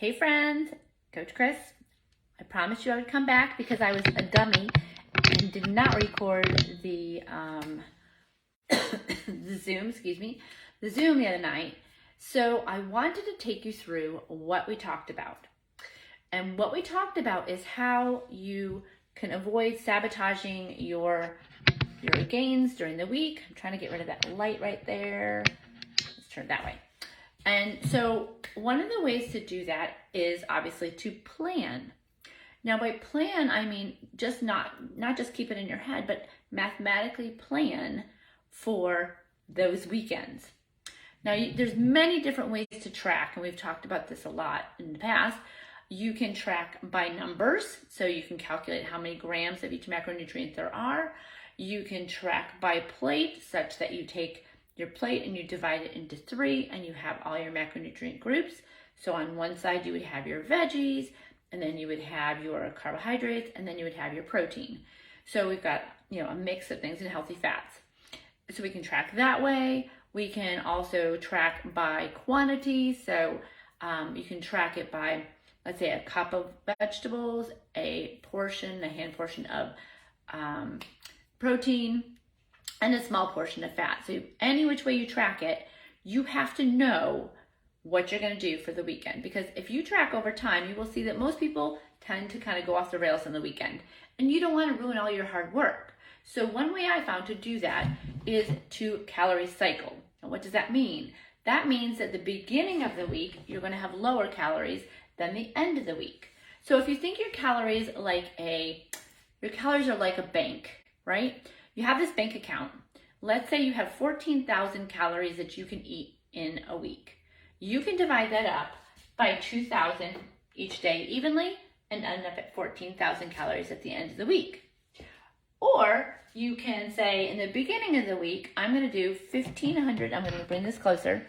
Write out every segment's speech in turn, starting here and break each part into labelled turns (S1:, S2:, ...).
S1: Hey friends, Coach Chris. I promised you I would come back because I was a dummy and did not record the the Zoom the other night. So I wanted to take you through what we talked about. And what we talked about is how you can avoid sabotaging your gains during the week. I'm trying to get rid of that light right there. Let's turn it that way. And so one of the ways to do that is obviously to plan. Now by plan, I mean just not just keep it in your head, but mathematically plan for those weekends. Now there's many different ways to track, and we've talked about this a lot in the past. You can track by numbers, so you can calculate how many grams of each macronutrient there are. You can track by plate, such that you take your plate and you divide it into 3 and you have all your macronutrient groups. So on one side you would have your veggies, and then you would have your carbohydrates, and then you would have your protein. So we've got, a mix of things and healthy fats. So we can track that way. We can also track by quantity. So you can track it by, let's say, a cup of vegetables, a hand portion of protein, and a small portion of fat. So any which way you track it, you have to know what you're going to do for the weekend. Because if you track over time, you will see that most people tend to kind of go off the rails on the weekend. And you don't want to ruin all your hard work. So one way I found to do that is to calorie cycle. And what does that mean? That means that the beginning of the week, you're going to have lower calories than the end of the week. So if you think your calories are like a bank, right? You have this bank account. Let's say you have 14,000 calories that you can eat in a week. You can divide that up by 2,000 each day evenly and end up at 14,000 calories at the end of the week. Or you can say in the beginning of the week, I'm going to do 1,500, I'm going to bring this closer,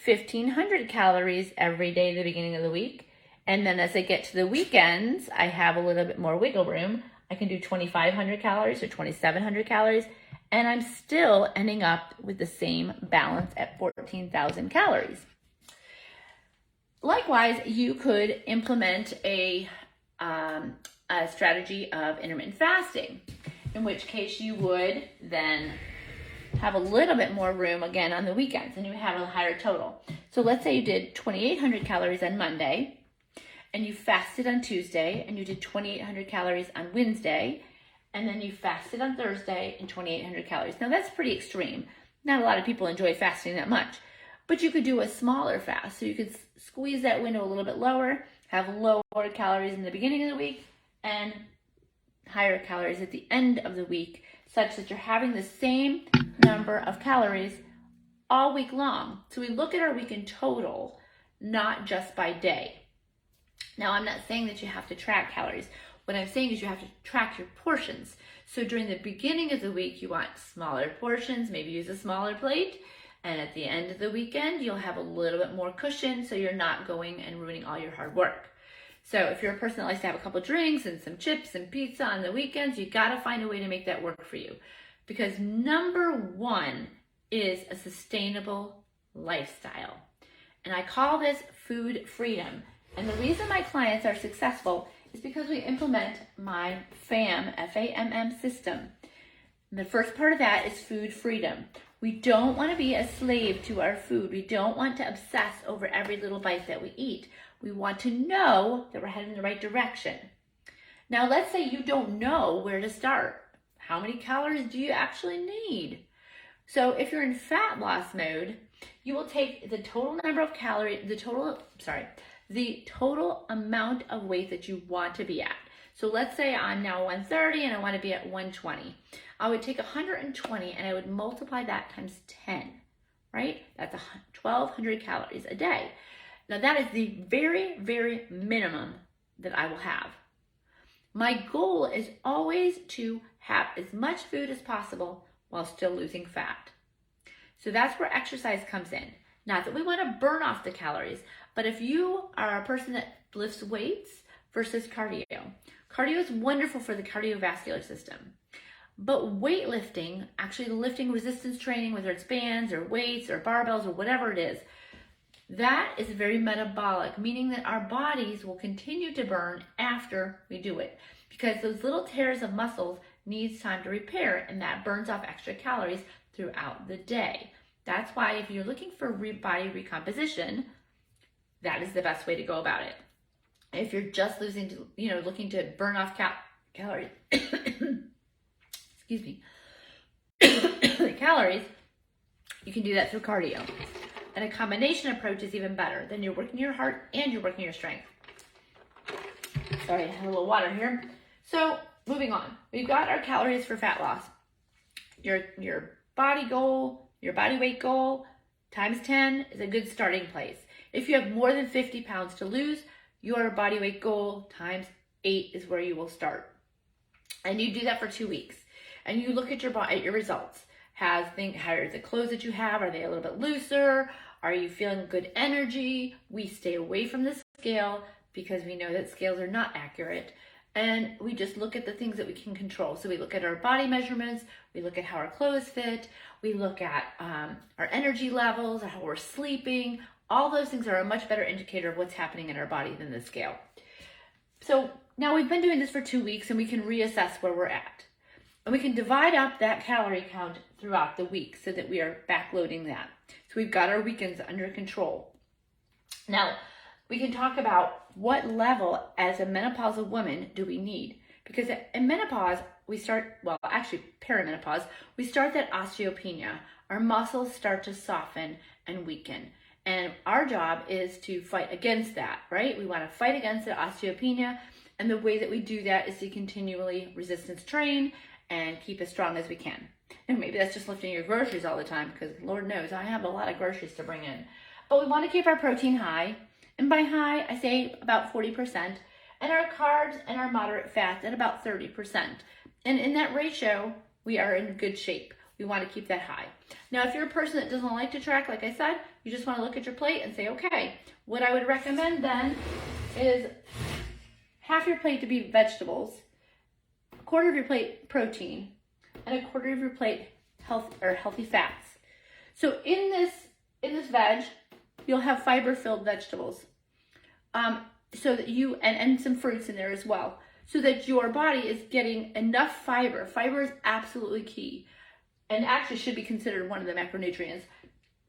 S1: 1,500 calories every day at the beginning of the week. And then as I get to the weekends, I have a little bit more wiggle room. I can do 2,500 calories or 2,700 calories, and I'm still ending up with the same balance at 14,000 calories. Likewise, you could implement a strategy of intermittent fasting, in which case you would then have a little bit more room again on the weekends, and you have a higher total. So let's say you did 2,800 calories on Monday, and you fasted on Tuesday, and you did 2,800 calories on Wednesday, and then you fasted on Thursday and 2,800 calories. Now that's pretty extreme. Not a lot of people enjoy fasting that much, but you could do a smaller fast. So you could squeeze that window a little bit lower, have lower calories in the beginning of the week, and higher calories at the end of the week, such that you're having the same number of calories all week long. So we look at our week in total, not just by day. Now, I'm not saying that you have to track calories. What I'm saying is you have to track your portions. So during the beginning of the week, you want smaller portions, maybe use a smaller plate. And at the end of the weekend, you'll have a little bit more cushion, so you're not going and ruining all your hard work. So if you're a person that likes to have a couple drinks and some chips and pizza on the weekends, you got to find a way to make that work for you. Because number one is a sustainable lifestyle. And I call this food freedom. And the reason my clients are successful is because we implement my FAMM, F-A-M-M system. And the first part of that is food freedom. We don't want to be a slave to our food. We don't want to obsess over every little bite that we eat. We want to know that we're heading in the right direction. Now, let's say you don't know where to start. How many calories do you actually need? So if you're in fat loss mode, you will take the total number of calories, the total amount of weight that you want to be at. So let's say I'm now 130 and I want to be at 120. I would take 120 and I would multiply that times 10, right? That's 1,200 calories a day. Now that is the very, very minimum that I will have. My goal is always to have as much food as possible while still losing fat. So that's where exercise comes in. Not that we want to burn off the calories, but if you are a person that lifts weights versus cardio, cardio is wonderful for the cardiovascular system. But weightlifting, actually lifting resistance training, whether it's bands or weights or barbells or whatever it is, That is very metabolic, meaning that our bodies will continue to burn after we do it because those little tears of muscles needs time to repair, and that burns off extra calories throughout the day. That's why if you're looking for body recomposition, that is the best way to go about it. If you're just looking to burn off calories, excuse me, calories, you can do that through cardio. And a combination approach is even better. Then you're working your heart and you're working your strength. Sorry, I have a little water here. So moving on, we've got our calories for fat loss. Your body goal, your body weight goal, times 10 is a good starting place. If you have more than 50 pounds to lose, your body weight goal times 8 is where you will start. And you do that for 2 weeks. And you look at your results. How are the clothes that you have? Are they a little bit looser? Are you feeling good energy? We stay away from the scale because we know that scales are not accurate. And we just look at the things that we can control. So we look at our body measurements, we look at how our clothes fit, we look at our energy levels, how we're sleeping. All those things are a much better indicator of what's happening in our body than the scale. So now we've been doing this for 2 weeks and we can reassess where we're at. And we can divide up that calorie count throughout the week so that we are backloading that. So we've got our weekends under control. Now, we can talk about what level as a menopausal woman do we need. Because in menopause, perimenopause, we start that osteopenia. Our muscles start to soften and weaken. And our job is to fight against that, right? We want to fight against the osteopenia. And the way that we do that is to continually resistance train and keep as strong as we can. And maybe that's just lifting your groceries all the time because Lord knows I have a lot of groceries to bring in. But we want to keep our protein high. And by high, I say about 40%. And our carbs and our moderate fats at about 30%. And in that ratio, we are in good shape. We want to keep that high. Now, if you're a person that doesn't like to track, like I said, you just want to look at your plate and say, okay, what I would recommend then is half your plate to be vegetables, a quarter of your plate protein, and a quarter of your plate healthy fats. So in this veg, you'll have fiber-filled vegetables. So that and some fruits in there as well. So that your body is getting enough fiber. Fiber is absolutely key. And actually should be considered one of the macronutrients.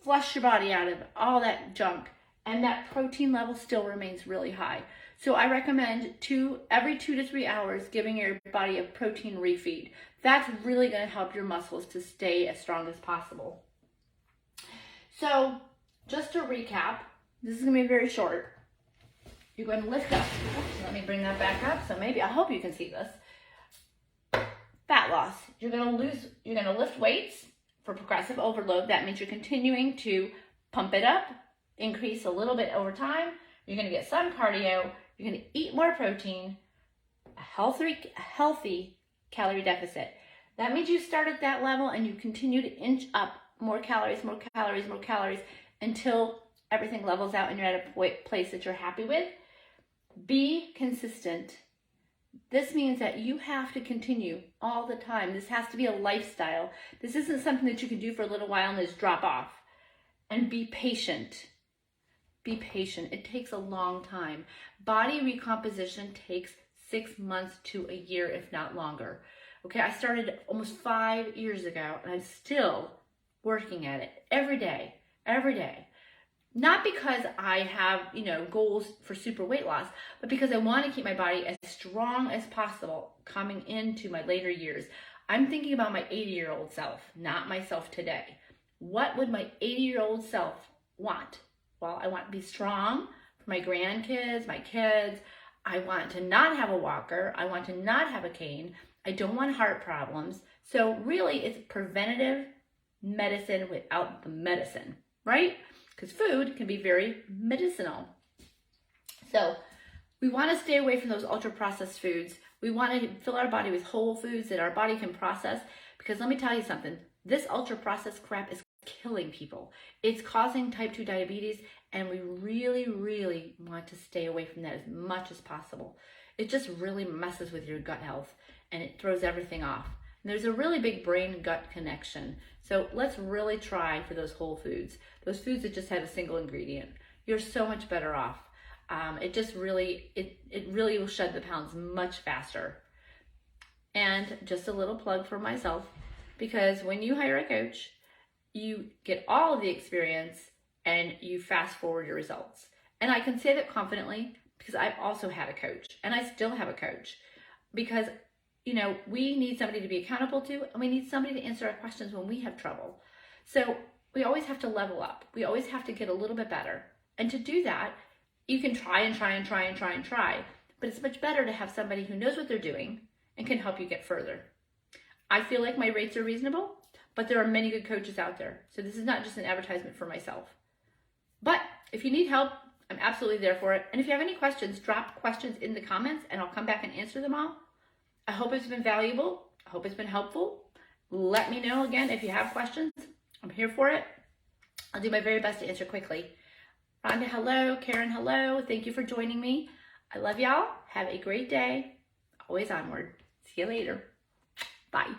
S1: Flush your body out of all that junk. And that protein level still remains really high. So I recommend every 2 to 3 hours giving your body a protein refeed. That's really going to help your muscles to stay as strong as possible. So just to recap, this is going to be very short. You're going to lift up. Let me bring that back up. So I hope you can see this. Fat loss. You're going to lift weights for progressive overload. That means you're continuing to pump it up, increase a little bit over time. You're going to get some cardio. You're going to eat more protein, a healthy calorie deficit. That means you start at that level and you continue to inch up more calories until everything levels out and you're at a place that you're happy with. Be consistent. This means that you have to continue all the time. This has to be a lifestyle. This isn't something that you can do for a little while and just drop off. And be patient. Be patient. It takes a long time. Body recomposition takes 6 months to a year, if not longer. Okay, I started almost 5 years ago, and I'm still working at it every day. Not because I have, goals for super weight loss, but because I want to keep my body as strong as possible coming into my later years. I'm thinking about my 80-year-old self, not myself today. What would my 80-year-old self want? Well, I want to be strong for my grandkids, my kids. I want to not have a walker. I want to not have a cane. I don't want heart problems. So really, it's preventative medicine without the medicine, right? Because food can be very medicinal. So we want to stay away from those ultra-processed foods. We want to fill our body with whole foods that our body can process. Because let me tell you something, this ultra-processed crap is killing people. It's causing type 2 diabetes, and we really, really want to stay away from that as much as possible. It just really messes with your gut health, and it throws everything off. And there's a really big brain-gut connection. So let's really try for those whole foods, those foods that just have a single ingredient. you're so much better off. It just really, it really will shed the pounds much faster. And just a little plug for myself, because when you hire a coach, you get all of the experience and you fast forward your results. And I can say that confidently because I've also had a coach, and I still have a coach, because we need somebody to be accountable to, and we need somebody to answer our questions when we have trouble. So we always have to level up. We always have to get a little bit better. And to do that, you can try and try and try and try and try, but it's much better to have somebody who knows what they're doing and can help you get further. I feel like my rates are reasonable, but there are many good coaches out there. So this is not just an advertisement for myself. But if you need help, I'm absolutely there for it. And if you have any questions, drop questions in the comments and I'll come back and answer them all. I hope it's been valuable. I hope it's been helpful. Let me know again if you have questions. I'm here for it. I'll do my very best to answer quickly. Rhonda, hello. Karen, hello. Thank you for joining me. I love y'all. Have a great day. Always onward. See you later. Bye.